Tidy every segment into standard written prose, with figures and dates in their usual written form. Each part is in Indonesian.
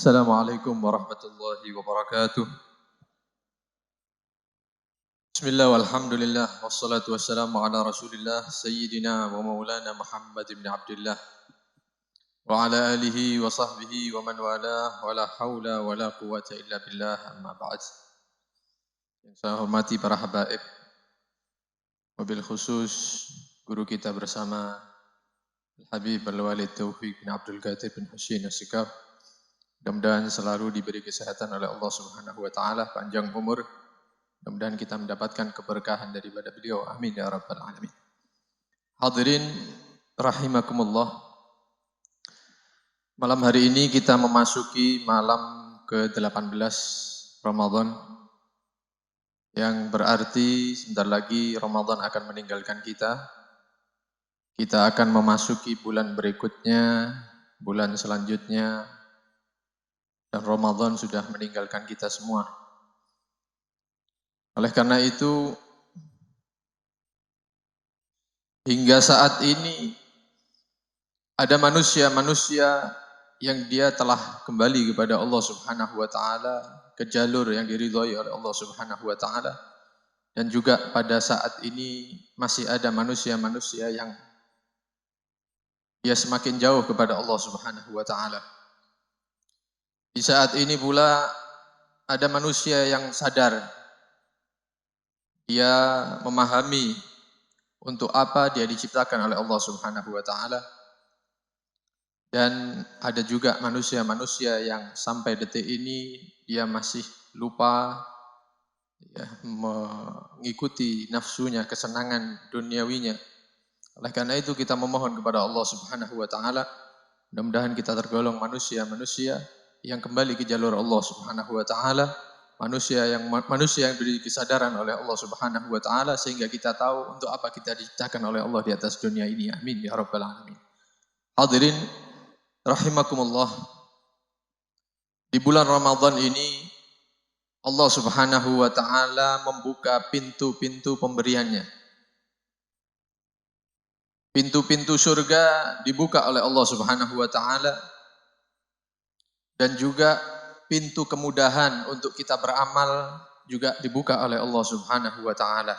Assalamualaikum warahmatullahi wabarakatuh. Bismillah walhamdulillah wassalatu wassalamu ala Rasulillah sayyidina wa maulana Muhammad ibn Abdullah wa ala alihi wa sahbihi wa man wala wa la haula wa la quwwata illa billah amma ba'd. Yang saya hormati para habaib, wabil khusus guru kita bersama Al-Habib Al-Walid Taufiq bin Abdul Qadir bin Husain As-Sikaf. Mudah-mudahan selalu diberi kesehatan oleh Allah Subhanahu wa taala, panjang umur. Mudah-mudahan kita mendapatkan keberkahan daripada beliau. Amin ya rabbal alamin. Hadirin rahimakumullah. Malam hari ini kita memasuki malam ke-18 Ramadan, yang berarti sebentar lagi Ramadan akan meninggalkan kita. Kita akan memasuki bulan berikutnya, bulan selanjutnya, dan Ramadan sudah meninggalkan kita semua. Oleh karena itu, hingga saat ini ada manusia-manusia yang dia telah kembali kepada Allah Subhanahu wa taala, ke jalur yang diridhai oleh Allah Subhanahu wa taala. Dan juga pada saat ini masih ada manusia-manusia yang dia semakin jauh kepada Allah Subhanahu wa taala. Di saat ini pula ada manusia yang sadar, dia memahami untuk apa dia diciptakan oleh Allah Subhanahu wa taala. Dan ada juga manusia-manusia yang sampai detik ini dia masih lupa ya, mengikuti nafsunya, kesenangan duniawinya. Oleh karena itu kita memohon kepada Allah Subhanahu wa taala, mudah-mudahan kita tergolong manusia-manusia yang kembali ke jalur Allah Subhanahu wa taala, manusia yang diberi kesadaran oleh Allah Subhanahu wa taala sehingga kita tahu untuk apa kita diciptakan oleh Allah di atas dunia ini. Amin ya rabbal alamin. Hadirin rahimakumullah. Di bulan Ramadan ini Allah Subhanahu wa taala membuka pintu-pintu pemberiannya. Pintu-pintu surga dibuka oleh Allah Subhanahu wa taala. Dan juga pintu kemudahan untuk kita beramal juga dibuka oleh Allah Subhanahu wa taala.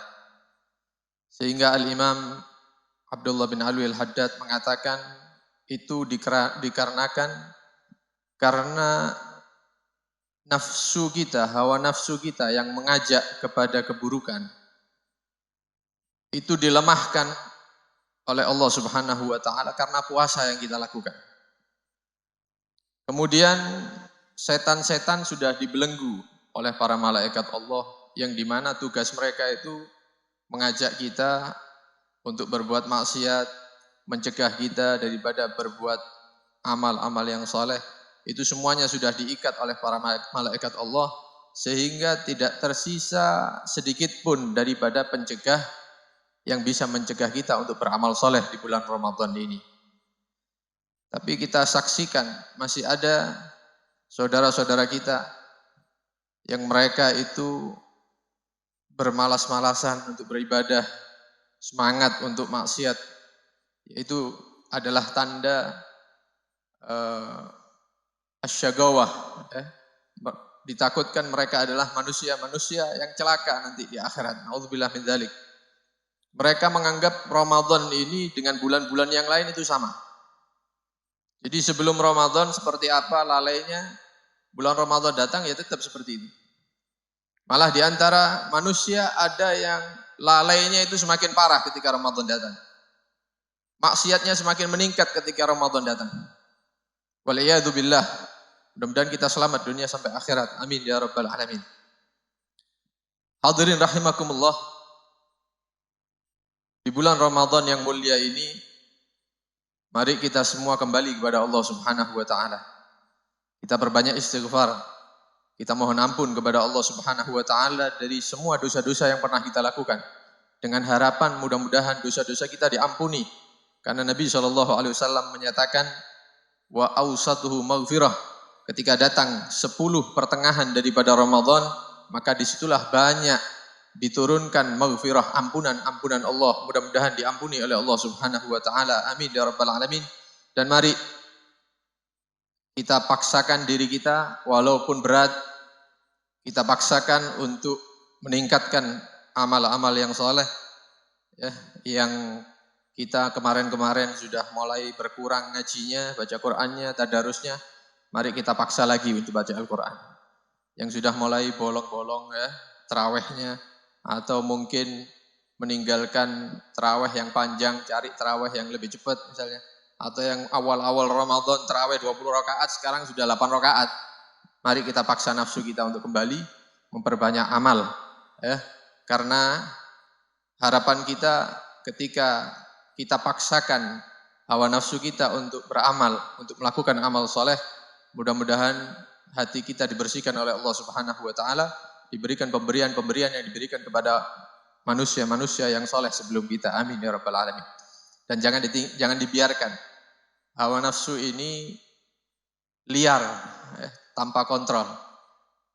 Sehingga Al-Imam Abdullah bin Alwi Al-Haddad mengatakan itu dikarenakan karena nafsu kita, hawa nafsu kita yang mengajak kepada keburukan itu dilemahkan oleh Allah Subhanahu wa taala karena puasa yang kita lakukan. Kemudian setan-setan sudah dibelenggu oleh para malaikat Allah yang dimana tugas mereka itu mengajak kita untuk berbuat maksiat, mencegah kita daripada berbuat amal-amal yang soleh. Itu semuanya sudah diikat oleh para malaikat Allah sehingga tidak tersisa sedikit pun daripada pencegah yang bisa mencegah kita untuk beramal soleh di bulan Ramadan ini. Tapi kita saksikan masih ada saudara-saudara kita yang mereka itu bermalas-malasan untuk beribadah, semangat untuk maksiat. Itu adalah tanda asyagawah. Ditakutkan mereka adalah manusia-manusia yang celaka nanti di akhirat. Nauzubillah min dzalik. Mereka menganggap Ramadan ini dengan bulan-bulan yang lain itu sama. Jadi sebelum Ramadan seperti apa lalainya, bulan Ramadan datang ya tetap seperti itu. Malah di antara manusia ada yang lalainya itu semakin parah ketika Ramadan datang. Maksiatnya semakin meningkat ketika Ramadan datang. Waliyadu billah. Mudah-mudahan kita selamat dunia sampai akhirat. Amin ya rabbal alamin. Hadirin rahimakumullah. Di bulan Ramadan yang mulia ini, mari kita semua kembali kepada Allah Subhanahu wa taala. Kita perbanyak istighfar. Kita mohon ampun kepada Allah Subhanahu wa taala dari semua dosa-dosa yang pernah kita lakukan. Dengan harapan mudah-mudahan dosa-dosa kita diampuni. Karena Nabi SAW menyatakan wa awsatuhu maghfirah. Ketika datang 10 pertengahan daripada Ramadan, maka disitulah banyak diturunkan maghfirah, ampunan Allah. Mudah-mudahan diampuni oleh Allah Subhanahu wa taala. Amin ya rabbal alamin. Dan mari kita paksakan diri kita walaupun berat, kita paksakan untuk meningkatkan amal-amal yang soleh, ya, yang kita kemarin-kemarin sudah mulai berkurang ngajinya, baca Qur'annya, tadarusnya. Mari kita paksa lagi untuk baca Al-Quran. Yang sudah mulai bolong-bolong ya, terawihnya, atau mungkin meninggalkan terawih yang panjang, cari terawih yang lebih cepat misalnya. Atau yang awal-awal Ramadan terawih 20 rakaat, sekarang sudah 8 rakaat. Mari kita paksa nafsu kita untuk kembali memperbanyak amal. Ya. Karena harapan kita ketika kita paksakan hawa nafsu kita untuk beramal, untuk melakukan amal soleh, mudah-mudahan hati kita dibersihkan oleh Allah Subhanahu wa taala, diberikan pemberian-pemberian yang diberikan kepada manusia-manusia yang soleh sebelum kita. Amin ya rabbal alamin. Dan jangan dibiarkan hawa nafsu ini liar, tanpa kontrol.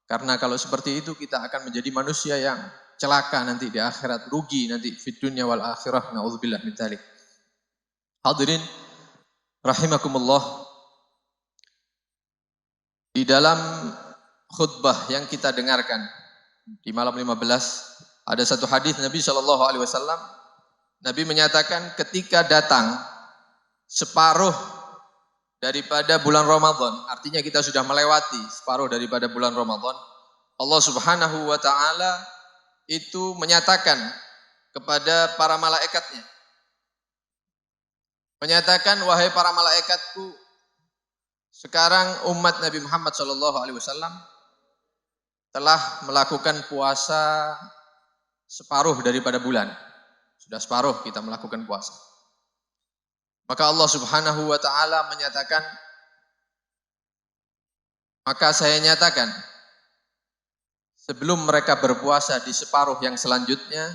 Karena kalau seperti itu kita akan menjadi manusia yang celaka nanti di akhirat, rugi nanti fid dunya wal akhirah. Nauzubillah min dzalik. Hadirin rahimakumullah. Di dalam khutbah yang kita dengarkan di malam 15 ada satu hadis Nabi SAW. Nabi menyatakan ketika datang separuh daripada bulan Ramadan, artinya kita sudah melewati separuh daripada bulan Ramadan, Allah Subhanahu wa taala itu menyatakan kepada para malaikatnya, menyatakan, wahai para malaikatku, sekarang umat Nabi Muhammad SAW telah melakukan puasa separuh daripada bulan. Sudah separuh kita melakukan puasa. Maka Allah Subhanahu wa taala menyatakan, maka saya nyatakan sebelum mereka berpuasa di separuh yang selanjutnya,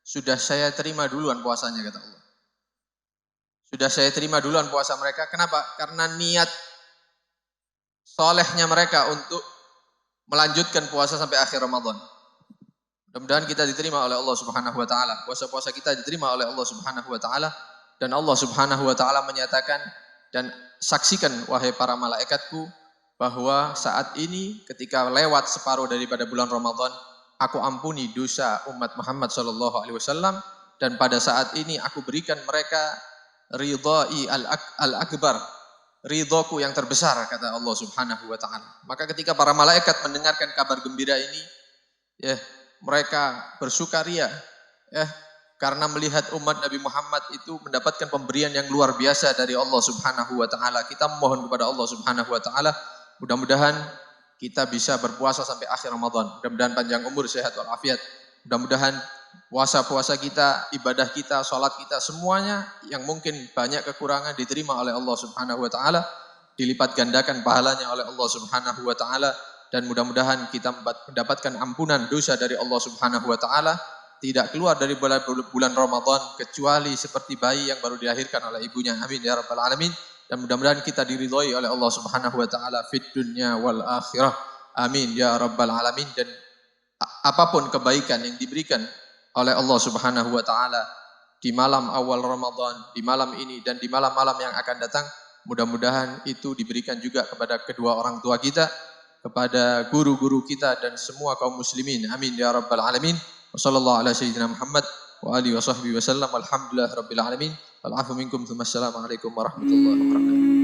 sudah saya terima duluan puasanya, kata Allah. Sudah saya terima duluan puasa mereka. Kenapa? Karena niat solehnya mereka untuk melanjutkan puasa sampai akhir Ramadan. Mudah-mudahan kita diterima oleh Allah Subhanahu wa taala. Puasa-puasa kita diterima oleh Allah Subhanahu wa taala, dan Allah Subhanahu wa taala menyatakan, dan saksikan wahai para malaikatku bahwa saat ini ketika lewat separuh daripada bulan Ramadan, aku ampuni dosa umat Muhammad sallallahu alaihi wasallam, dan pada saat ini aku berikan mereka ridai al-akbar, ridhoku yang terbesar, kata Allah Subhanahu wa taala. Maka ketika para malaikat mendengarkan kabar gembira ini, ya, mereka bersukaria, ya, karena melihat umat Nabi Muhammad itu mendapatkan pemberian yang luar biasa dari Allah Subhanahu wa taala. Kita memohon kepada Allah Subhanahu wa taala, mudah-mudahan kita bisa berpuasa sampai akhir Ramadan. Mudah-mudahan panjang umur, sehat walafiat. Mudah-mudahan puasa-puasa kita, ibadah kita, sholat kita, semuanya yang mungkin banyak kekurangan diterima oleh Allah Subhanahu wa taala, dilipat gandakan pahalanya oleh Allah Subhanahu wa taala, dan mudah-mudahan kita mendapatkan ampunan dosa dari Allah Subhanahu wa taala, tidak keluar dari bulan Ramadan kecuali seperti bayi yang baru dilahirkan oleh ibunya. Amin ya rabbal alamin. Dan mudah-mudahan kita diridhoi oleh Allah Subhanahu wa taala fid dunya wal akhirah. Amin ya rabbal alamin. Dan apapun kebaikan yang diberikan oleh Allah Subhanahu wa taala di malam awal Ramadan, di malam ini dan di malam-malam yang akan datang, mudah-mudahan itu diberikan juga kepada kedua orang tua kita, kepada guru-guru kita, dan semua kaum muslimin. Amin ya rabbal alamin. Wassallallahu ala sayyidina Muhammad wa alihi wa sahbihi wasallam. Alhamdulillah rabbil alamin. Wal afu minkum. Assalamualaikum warahmatullahi wabarakatuh.